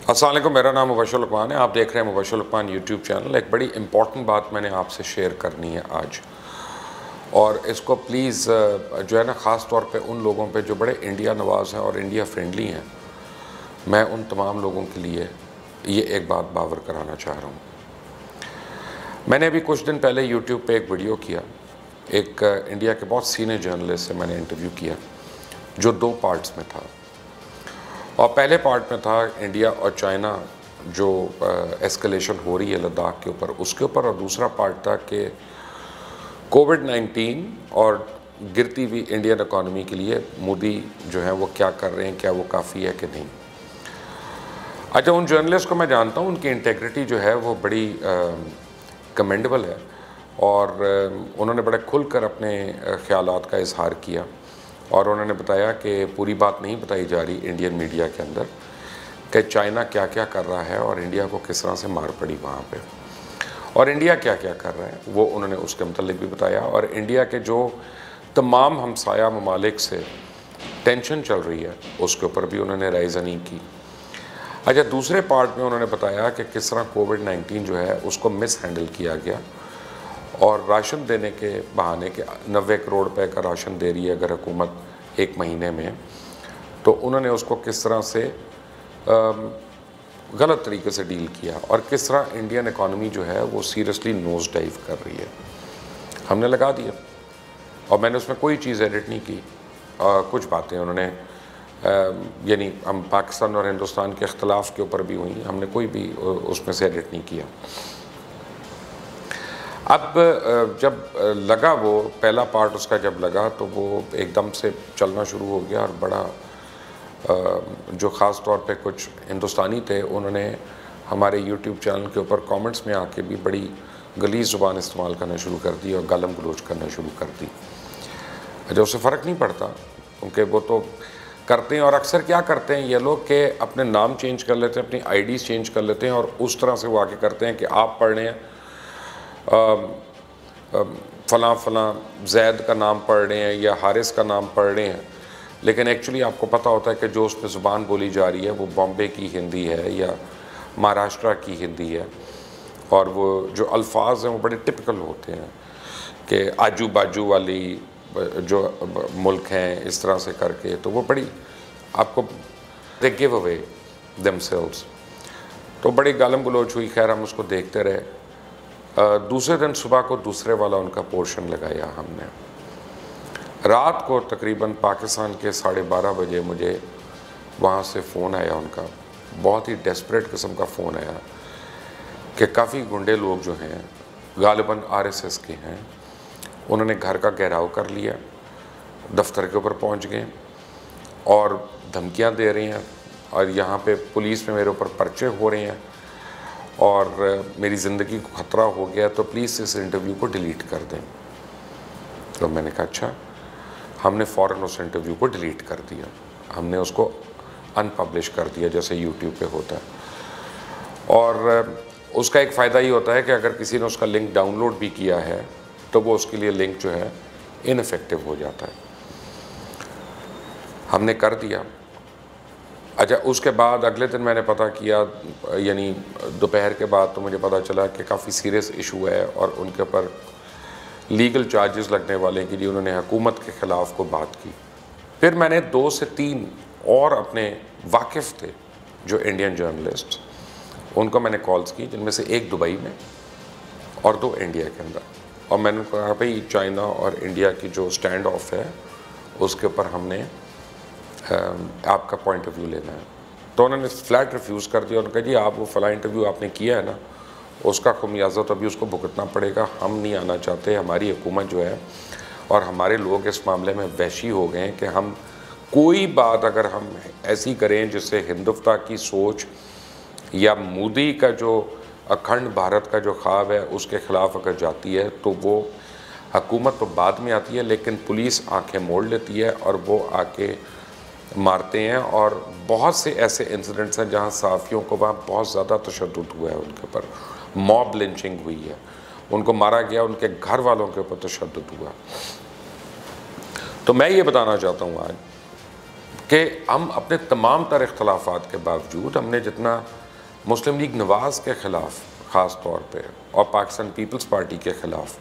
अस्सलाम वालेकुम, मेरा नाम मुबशर लुकमान है। आप देख रहे हैं मुबशर लुकमान यूट्यूब चैनल। एक बड़ी इम्पॉर्टेंट बात मैंने आपसे शेयर करनी है आज, और इसको प्लीज़ जो है ना, ख़ास तौर पे उन लोगों पे जो बड़े इंडिया नवाज़ हैं और इंडिया फ्रेंडली हैं, मैं उन तमाम लोगों के लिए ये एक बात बावर कराना चाह रहा हूँ। मैंने अभी कुछ दिन पहले यूट्यूब पे एक वीडियो किया, एक इंडिया के बहुत सीनियर जर्नलिस्ट से मैंने इंटरव्यू किया, जो 2 पार्ट्स में था। और पहले पार्ट में था इंडिया और चाइना जो एस्केलेशन हो रही है लद्दाख के ऊपर, उसके ऊपर, और दूसरा पार्ट था कि कोविड-19 और गिरती हुई इंडियन इकॉनमी के लिए मोदी जो है वो क्या कर रहे हैं, क्या वो काफ़ी है कि नहीं। अच्छा, उन जर्नलिस्ट को मैं जानता हूँ, उनकी इंटेग्रिटी जो है वो बड़ी कमेंडेबल है, और उन्होंने बड़े खुलकर अपने ख़यालात का इजहार किया, और उन्होंने बताया कि पूरी बात नहीं बताई जा रही इंडियन मीडिया के अंदर कि चाइना क्या क्या कर रहा है और इंडिया को किस तरह से मार पड़ी वहाँ पे, और इंडिया क्या क्या कर रहा है वो उन्होंने उसके मतलब भी बताया, और इंडिया के जो तमाम हमसाया ममालिक से टेंशन चल रही है उसके ऊपर भी उन्होंने रायज़नी की। अच्छा, दूसरे पार्ट में उन्होंने बताया कि किस तरह कोविड-19 जो है उसको मिस हैंडल किया गया, और राशन देने के बहाने के 90 करोड़ रुपए का राशन दे रही है अगर हुकूमत एक महीने में, तो उन्होंने उसको किस तरह से गलत तरीके से डील किया, और किस तरह इंडियन इकॉनमी जो है वो सीरियसली नोज डाइव कर रही है। हमने लगा दिया, और मैंने उसमें कोई चीज़ एडिट नहीं की। कुछ बातें उन्होंने यानी हम पाकिस्तान और हिंदुस्तान के अख्तिलाफ़ के ऊपर भी हुई, हमने कोई भी उसमें से एडिट नहीं किया। अब जब लगा, वो पहला पार्ट उसका जब लगा तो वो एकदम से चलना शुरू हो गया, और बड़ा जो ख़ास तौर पे कुछ हिंदुस्तानी थे उन्होंने हमारे यूट्यूब चैनल के ऊपर कमेंट्स में आके भी बड़ी गलीज़ ज़ुबान इस्तेमाल करना शुरू कर दी और गालम गलोच करना शुरू कर दी। जो उससे फ़र्क नहीं पड़ता, क्योंकि वो तो करते हैं, और अक्सर क्या करते हैं ये लोग कि अपने नाम चेंज कर लेते हैं, अपनी आईडीज़ चेंज कर लेते हैं, और उस तरह से वो आके करते हैं कि आप पढ़ रहे हैं फ़लाँ फ़लाँ जैद का नाम पढ़ रहे हैं या हारिस का नाम पढ़ रहे हैं, लेकिन एक्चुअली आपको पता होता है कि जो उसमें ज़ुबान बोली जा रही है वो बॉम्बे की हिंदी है या महाराष्ट्र की हिंदी है, और वो जो अल्फाज हैं वो बड़े टिपिकल होते हैं कि आजू बाजू वाली जो मुल्क हैं, इस तरह से करके, तो वो बड़ी आपको दे गिव अवे देमसेल्व्स। तो बड़ी गालम गलोच हुई। खैर, हम उसको देखते रहे। दूसरे दिन सुबह को दूसरे वाला उनका पोर्शन लगाया हमने। रात को तकरीबन पाकिस्तान के 12:30 बजे मुझे वहाँ से फ़ोन आया उनका, बहुत ही डेस्परेट किस्म का फ़ोन आया कि काफ़ी गुंडे लोग जो हैं, गालिबन आरएसएस के हैं, उन्होंने घर का घेराव कर लिया, दफ्तर के ऊपर पहुँच गए और धमकियाँ दे रही हैं, और यहाँ पे पुलिस में मेरे ऊपर पर्चे हो रहे हैं, और मेरी ज़िंदगी को ख़तरा हो गया, तो प्लीज़ इस इंटरव्यू को डिलीट कर दें। तो मैंने कहा अच्छा। हमने फ़ौरन उस इंटरव्यू को डिलीट कर दिया, हमने उसको अनपब्लिश कर दिया जैसे यूट्यूब पे होता है। और उसका एक फ़ायदा ये होता है कि अगर किसी ने उसका लिंक डाउनलोड भी किया है तो वो उसके लिए लिंक जो है इनफेक्टिव हो जाता है। हमने कर दिया। अच्छा, उसके बाद अगले दिन मैंने पता किया, यानी दोपहर के बाद, तो मुझे पता चला कि काफ़ी सीरियस इशू है और उनके ऊपर लीगल चार्जेस लगने वाले के लिए उन्होंने हुकूमत के ख़िलाफ़ को बात की। फिर मैंने 2 से 3 और अपने वाकिफ़ थे जो इंडियन जर्नलिस्ट, उनको मैंने कॉल्स की, जिनमें से एक दुबई में और 2 इंडिया के अंदर, और मैंने कहा भाई चाइना और इंडिया की जो स्टैंड ऑफ है उसके ऊपर हमने आपका पॉइंट ऑफ व्यू लेना है। तो उन्होंने फ्लैट रिफ्यूज़ कर दिया। उन्होंने कहा जी आप वो फ़लाँ इंटरव्यू आपने किया है ना, उसका खुमियाजा तो अभी उसको भुगतना पड़ेगा, हम नहीं आना चाहते। हमारी हुकूमत जो है और हमारे लोग इस मामले में वहशी हो गए हैं कि हम कोई बात अगर हम ऐसी करें जिससे हिंदुत्व की सोच या मोदी का जो अखंड भारत का जो ख्वाब है उसके ख़िलाफ़ अगर जाती है, तो वो हुकूमत तो बाद में आती है, लेकिन पुलिस आंखें मोड़ लेती है और वो आके मारते हैं। और बहुत से ऐसे इंसिडेंट्स हैं जहां सहाफ़ियों को वहाँ बहुत ज़्यादा तशद्दुद हुआ है, उनके ऊपर मॉब लिंचिंग हुई है, उनको मारा गया, उनके घर वालों के ऊपर तशद्दुद हुआ। तो मैं ये बताना चाहता हूँ आज कि हम अपने तमाम तर इख्तलाफात के बावजूद हमने जितना मुस्लिम लीग नवाज़ के ख़िलाफ़ ख़ास तौर पे और पाकिस्तान पीपल्स पार्टी के ख़िलाफ़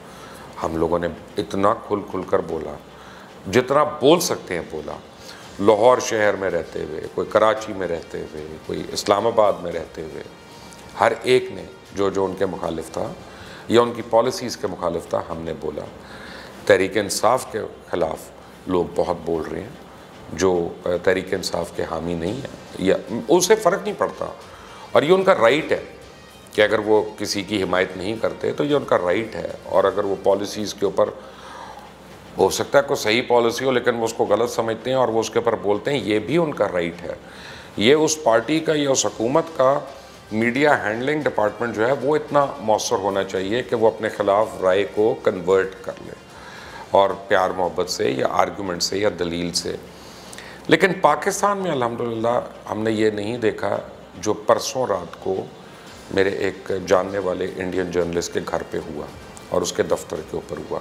हम लोगों ने इतना खुल कर बोला, जितना बोल सकते हैं बोला। लाहौर शहर में रहते हुए, कोई कराची में रहते हुए, कोई इस्लामाबाद में रहते हुए, हर एक ने जो जो उनके मुखालिफ था या उनकी पॉलिसीज़ के मुखालिफ था, हमने बोला। तहरीक इंसाफ के ख़िलाफ़ लोग बहुत बोल रहे हैं जो तहरीक इंसाफ के हामी नहीं है, या उससे फ़र्क नहीं पड़ता, और ये उनका राइट है कि अगर वो किसी की हिमायत नहीं करते तो ये उनका राइट है। और अगर वो पॉलिसीज़ के ऊपर हो सकता है कोई सही पॉलिसी हो लेकिन वो उसको गलत समझते हैं और वो उसके ऊपर बोलते हैं, ये भी उनका राइट है। ये उस पार्टी का या उस हुकूमत का मीडिया हैंडलिंग डिपार्टमेंट जो है वो इतना मौसर होना चाहिए कि वो अपने ख़िलाफ़ राय को कन्वर्ट कर ले, और प्यार मोहब्बत से या आर्गूमेंट से या दलील से। लेकिन पाकिस्तान में अल्हम्दुलिल्लाह हमने ये नहीं देखा जो परसों रात को मेरे एक जानने वाले इंडियन जर्नलिस्ट के घर पे हुआ और उसके दफ्तर के ऊपर हुआ।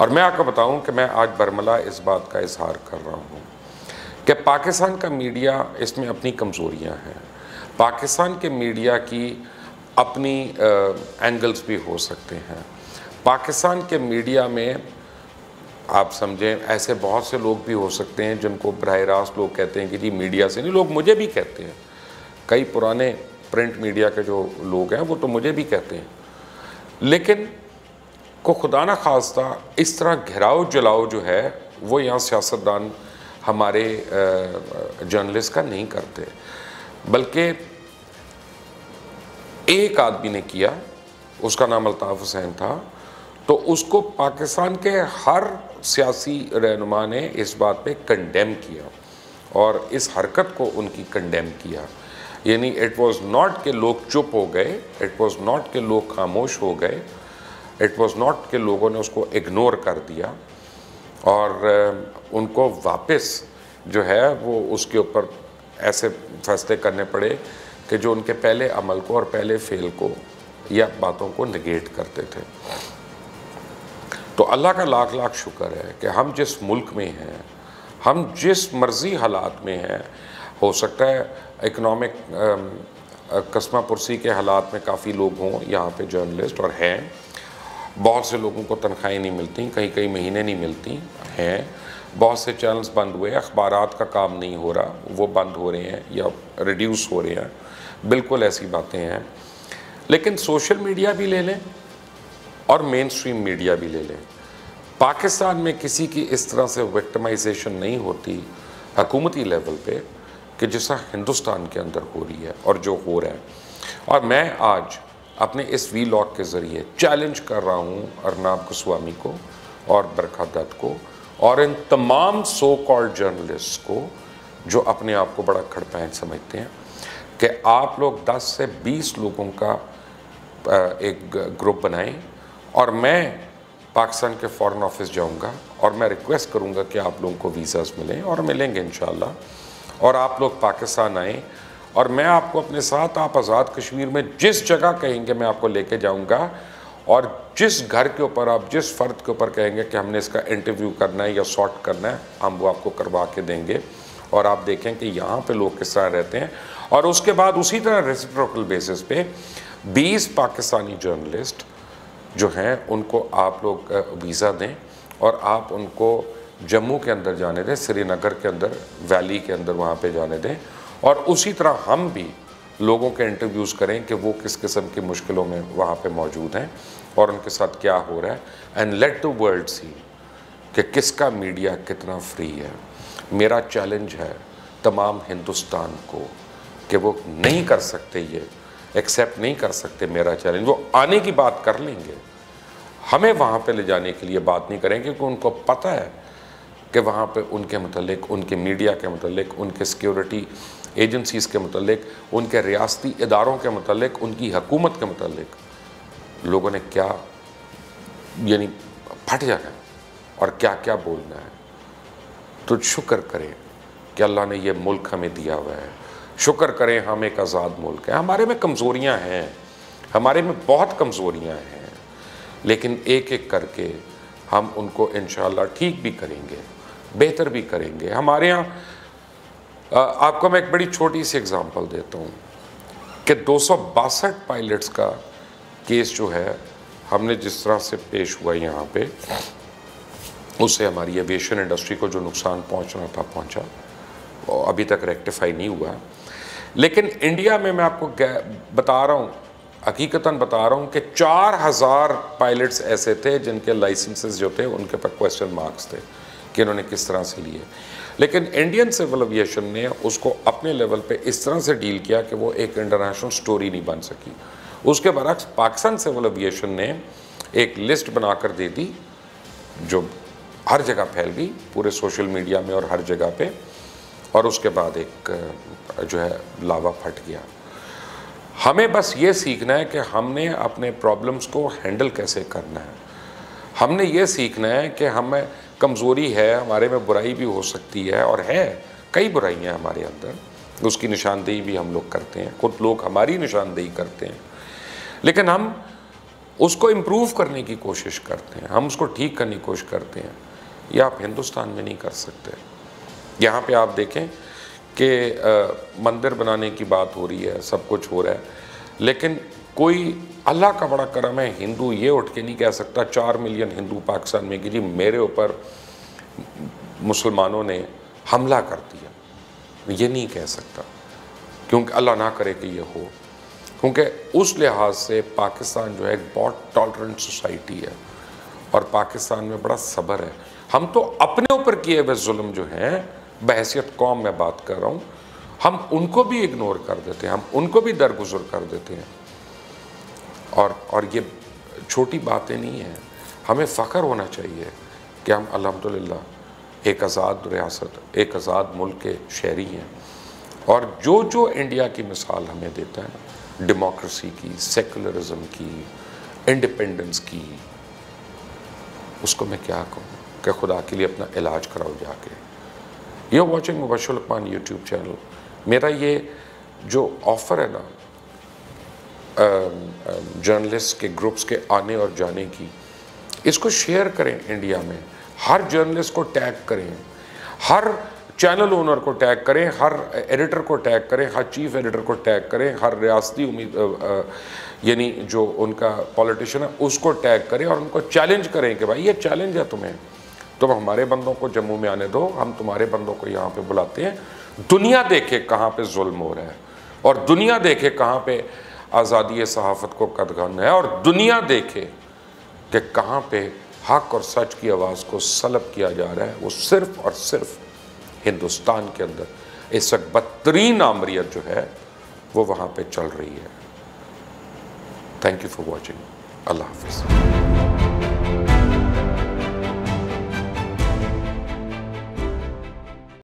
और मैं आपको बताऊं कि मैं आज बरमला इस बात का इजहार कर रहा हूं कि पाकिस्तान का मीडिया, इसमें अपनी कमज़ोरियां हैं। पाकिस्तान के मीडिया की अपनी एंगल्स भी हो सकते हैं। पाकिस्तान के मीडिया में आप समझें ऐसे बहुत से लोग भी हो सकते हैं जिनको बराह रास्त लोग कहते हैं कि जी मीडिया से नहीं, लोग मुझे भी कहते हैं, कई पुराने प्रिंट मीडिया के जो लोग हैं वो तो मुझे भी कहते हैं। लेकिन को खुदा ना खास्ता इस तरह घिराव जलाओ जो है वो यहाँ सियासतदान हमारे जर्नलिस्ट का नहीं करते, बल्कि एक आदमी ने किया, उसका नाम अल्ताफ़ हुसैन था, तो उसको पाकिस्तान के हर सियासी रहनुमा ने इस बात पे कंडेम किया और इस हरकत को उनकी कंडेम किया। यानी इट वाज नॉट कि लोग चुप हो गए, इट वाज नॉट कि लोग खामोश हो गए, इट वाज नॉट कि लोगों ने उसको इग्नोर कर दिया और उनको वापस जो है वो उसके ऊपर ऐसे फैसले करने पड़े कि जो उनके पहले अमल को और पहले फेल को या बातों को निगेट करते थे। तो अल्लाह का लाख लाख शुक्र है कि हम जिस मुल्क में हैं, हम जिस मर्ज़ी हालात में हैं, हो सकता है इकनॉमिक कस्मा पुरसी के हालात में काफ़ी लोग हों यहाँ पे जर्नलिस्ट, और हैं बहुत से लोगों को तनख्वाहें नहीं मिलती, कई कई महीने नहीं मिलती हैं, बहुत से चैनल्स बंद हुए, अखबारात का काम नहीं हो रहा, वो बंद हो रहे हैं या रिड्यूस हो रहे हैं, बिल्कुल ऐसी बातें हैं। लेकिन सोशल मीडिया भी ले लें और मेन स्ट्रीम मीडिया भी ले लें, पाकिस्तान में किसी की इस तरह से विक्टिमाइजेशन नहीं होती हुकूमती लेवल पे कि जैसा हिंदुस्तान के अंदर हो रही है और जो हो रहा है। और मैं आज अपने इस वीलॉग के ज़रिए चैलेंज कर रहा हूँ अर्नाब गोस्वामी को और बरखा दत्त को और इन तमाम सो कॉल्ड जर्नलिस्ट को जो अपने आप को बड़ा खड़पैंच समझते हैं कि आप लोग 10 से 20 लोगों का एक ग्रुप बनाएं और मैं पाकिस्तान के फ़ॉरेन ऑफिस जाऊंगा और मैं रिक्वेस्ट करूंगा कि आप लोगों को वीज़ास मिलें, और मिलेंगे इंशाल्लाह, और आप लोग पाकिस्तान आएँ और मैं आपको अपने साथ, आप आज़ाद कश्मीर में जिस जगह कहेंगे मैं आपको लेके जाऊंगा, और जिस घर के ऊपर आप, जिस फ़र्द के ऊपर कहेंगे कि हमने इसका इंटरव्यू करना है या सॉर्ट करना है, हम वो आपको करवा के देंगे और आप देखें कि यहाँ पे लोग किस तरह रहते हैं। और उसके बाद उसी तरह रेसिप्रोकल बेसिस पे 20 पाकिस्तानी जर्नलिस्ट जो हैं उनको आप लोग वीज़ा दें और आप उनको जम्मू के अंदर जाने दें, श्रीनगर के अंदर, वैली के अंदर वहाँ पे जाने दें, और उसी तरह हम भी लोगों के इंटरव्यूज़ करें कि वो किस किस्म की मुश्किलों में वहाँ पे मौजूद हैं और उनके साथ क्या हो रहा है, एंड लेट द वर्ल्ड सी कि किसका मीडिया कितना फ्री है। मेरा चैलेंज है तमाम हिंदुस्तान को कि वो नहीं कर सकते, ये एक्सेप्ट नहीं कर सकते मेरा चैलेंज। वो आने की बात कर लेंगे, हमें वहाँ पे ले जाने के लिए बात नहीं करेंगे क्योंकि उनको पता है कि वहाँ पे उनके मतलब, उनके मीडिया के मतलब, उनके सिक्योरिटी एजेंसीज़ के मतलब, उनके रियासती इदारों के मतलब, उनकी हुकूमत के मतलब लोगों ने क्या यानी फट जाना है और क्या क्या बोलना है। तो शुक्र करें कि अल्लाह ने ये मुल्क हमें दिया हुआ है, शुक्र करें हम एक आज़ाद मुल्क है। हमारे में कमज़ोरियाँ हैं, हमारे में बहुत कमज़ोरियाँ हैं, लेकिन एक एक करके हम उनको इंशाअल्लाह ठीक भी करेंगे, बेहतर भी करेंगे। हमारे यहाँ आपको मैं एक बड़ी छोटी सी एग्जांपल देता हूँ कि 262 पायलट्स का केस जो है हमने जिस तरह से पेश हुआ यहाँ पे, उससे हमारी एविएशन इंडस्ट्री को जो नुकसान पहुँचना था पहुँचा, और अभी तक रेक्टिफाई नहीं हुआ। लेकिन इंडिया में मैं आपको बता रहा हूँ, हकीकतन बता रहा हूँ कि 4000 पायलट्स ऐसे थे जिनके लाइसेंसेस जो थे उनके पर क्वेश्चन मार्क्स थे कि इन्होंने किस तरह से लिए। लेकिन इंडियन सिविल एविएशन ने उसको अपने लेवल पे इस तरह से डील किया कि वो एक इंटरनेशनल स्टोरी नहीं बन सकी। उसके बरक्स पाकिस्तान सिविल एविएशन ने एक लिस्ट बनाकर दे दी जो हर जगह फैल गई, पूरे सोशल मीडिया में और हर जगह पे, और उसके बाद एक जो है लावा फट गया। हमें बस ये सीखना है कि हमने अपने प्रॉब्लम्स को हैंडल कैसे करना है। हमने ये सीखना है कि हमें कमज़ोरी है, हमारे में बुराई भी हो सकती है, और है कई बुराइयां हमारे अंदर, उसकी निशानदेही भी हम लोग करते हैं, कुछ लोग हमारी निशानदेही करते हैं, लेकिन हम उसको इम्प्रूव करने की कोशिश करते हैं, हम उसको ठीक करने की कोशिश करते हैं। ये आप हिंदुस्तान में नहीं कर सकते। यहाँ पे आप देखें कि मंदिर बनाने की बात हो रही है, सब कुछ हो रहा है, लेकिन कोई अल्लाह का बड़ा करम है, हिंदू ये उठ के नहीं कह सकता 4 मिलियन हिंदू पाकिस्तान में कि जी मेरे ऊपर मुसलमानों ने हमला कर दिया, ये नहीं कह सकता, क्योंकि अल्लाह ना करे कि ये हो। क्योंकि उस लिहाज से पाकिस्तान जो है एक बहुत टॉलरेंट सोसाइटी है और पाकिस्तान में बड़ा सब्र है। हम तो अपने ऊपर किए हुए जुल्म जो हैं, बहैसियत कौम में बात कर रहा हूँ, हम उनको भी इग्नोर कर देते हैं, हम उनको भी दरगुजर कर देते हैं। और ये छोटी बातें नहीं हैं, हमें फ़ख्र होना चाहिए कि हम अल्हम्दुलिल्लाह एक आज़ाद रियासत, एक आज़ाद मुल्क के शहरी हैं। और जो जो इंडिया की मिसाल हमें देता है, डेमोक्रेसी की, सेकुलरिज्म की, इंडिपेंडेंस की, उसको मैं क्या कहूँ कि खुदा के लिए अपना इलाज कराओ जाके। You are watching Mubashshir Luqman YouTube channel. मेरा ये जो ऑफ़र है ना जर्नलिस्ट के ग्रुप्स के आने और जाने की, इसको शेयर करें इंडिया में, हर जर्नलिस्ट को टैग करें, हर चैनल ओनर को टैग करें, हर एडिटर को टैग करें, हर चीफ एडिटर को टैग करें, हर रियासती यानी जो उनका पॉलिटिशियन है उसको टैग करें और उनको चैलेंज करें कि भाई ये चैलेंज है तुम्हें, तुम हमारे बंदों को जम्मू में आने दो, हम तुम्हारे बंदों को यहाँ पे बुलाते हैं। दुनिया देखे कहाँ पे जुल्म हो रहा है, और दुनिया देखे कहाँ पे आज़ादी सहाफ़त को कदगन है, और दुनिया देखे कि कहाँ पे हक और सच की आवाज़ को सलब किया जा रहा है। वो सिर्फ़ और सिर्फ हिंदुस्तान के अंदर इस वक्त बदतरीन आमरीत जो है वो वहाँ पे चल रही है। Thank you for watching. अल्लाह हाफ़िज़।